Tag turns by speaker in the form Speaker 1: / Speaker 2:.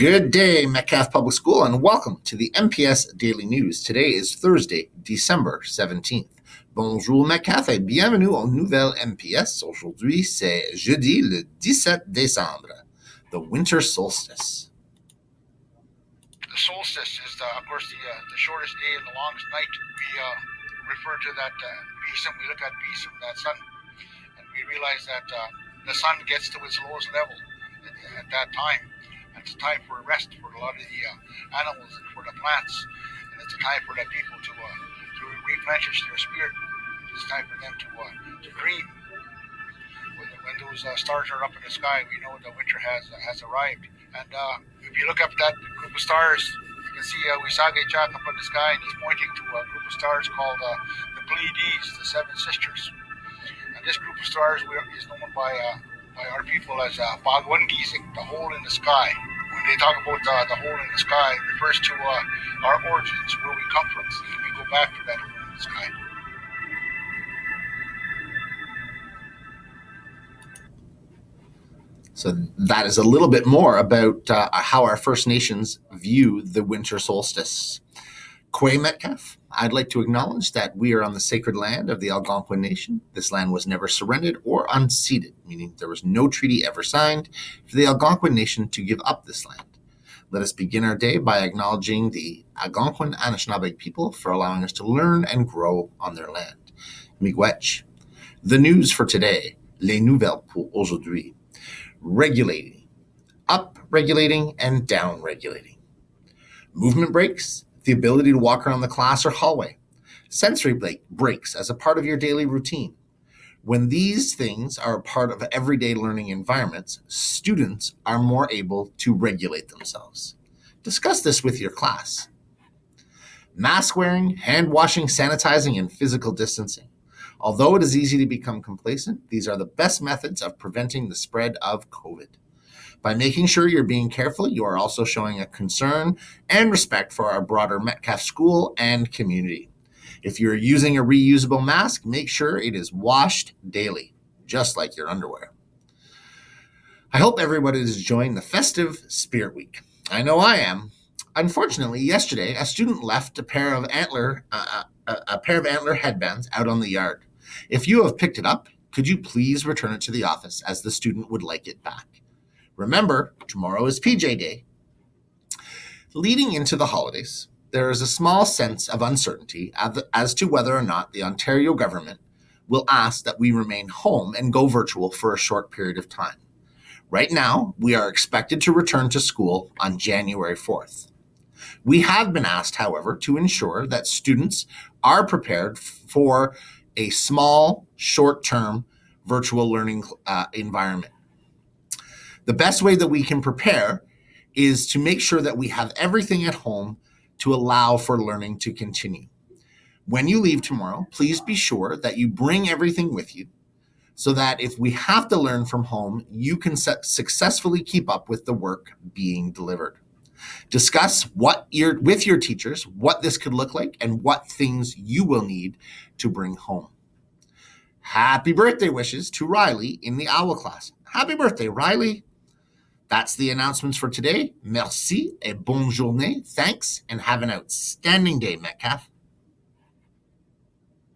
Speaker 1: Good day, Metcalfe Public School, and welcome to the MPS Daily News. Today is Thursday, December 17th. Bonjour, Metcalfe, et bienvenue aux nouvelles MPS. Aujourd'hui, c'est jeudi le 17 décembre, the winter solstice.
Speaker 2: The solstice is, of course, the shortest day and the longest night. We refer to that BSIM. We look at BSIM, that sun, and we realize that the sun gets to its lowest level at that time. It's a time for rest for a lot of the animals and for the plants, and it's a time for the people to replenish their spirit. It's time for them to dream. When those stars are up in the sky, we know the winter has arrived. And if you look up that group of stars, you can see Wisage Jack up in the sky, and he's pointing to a group of stars called the Pleiades, the Seven Sisters. And this group of stars is known by our people as Bagwangising, the hole in the sky. When they talk about the hole in the sky, it refers to our origins, where we come from. We go back to that hole in the sky.
Speaker 1: So that is a little bit more about how our First Nations view the winter solstice. Kwe Metcalfe, I'd like to acknowledge that we are on the sacred land of the Algonquin Nation. This land was never surrendered or unceded, meaning there was no treaty ever signed for the Algonquin Nation to give up this land. Let us begin our day by acknowledging the Algonquin Anishinaabe people for allowing us to learn and grow on their land. Miigwech. The news for today, les nouvelles pour aujourd'hui. Regulating, up-regulating, and down-regulating. Movement breaks, the ability to walk around the class or hallway. Sensory breaks as a part of your daily routine. When these things are a part of everyday learning environments, students are more able to regulate themselves. Discuss this with your class. Mask wearing, hand washing, sanitizing, and physical distancing. Although it is easy to become complacent, these are the best methods of preventing the spread of COVID. By making sure you're being careful, you are also showing a concern and respect for our broader Metcalfe school and community. If you're using a reusable mask, make sure it is washed daily, just like your underwear. I hope everybody is enjoying the festive Spirit Week. I know I am. Unfortunately, yesterday, a student left a pair of antler headbands out on the yard. If you have picked it up, could you please return it to the office, as the student would like it back? Remember, tomorrow is PJ Day. Leading into the holidays, there is a small sense of uncertainty as to whether or not the Ontario government will ask that we remain home and go virtual for a short period of time. Right now, we are expected to return to school on January 4th. We have been asked, however, to ensure that students are prepared for a small, short-term virtual learning environment. The best way that we can prepare is to make sure that we have everything at home to allow for learning to continue. When you leave tomorrow, please be sure that you bring everything with you so that if we have to learn from home, you can successfully keep up with the work being delivered. Discuss with your teachers what this could look like and what things you will need to bring home. Happy birthday wishes to Riley in the OWL class. Happy birthday, Riley. That's the announcements for today. Merci et bonne journée. Thanks, and have an outstanding day, Metcalfe.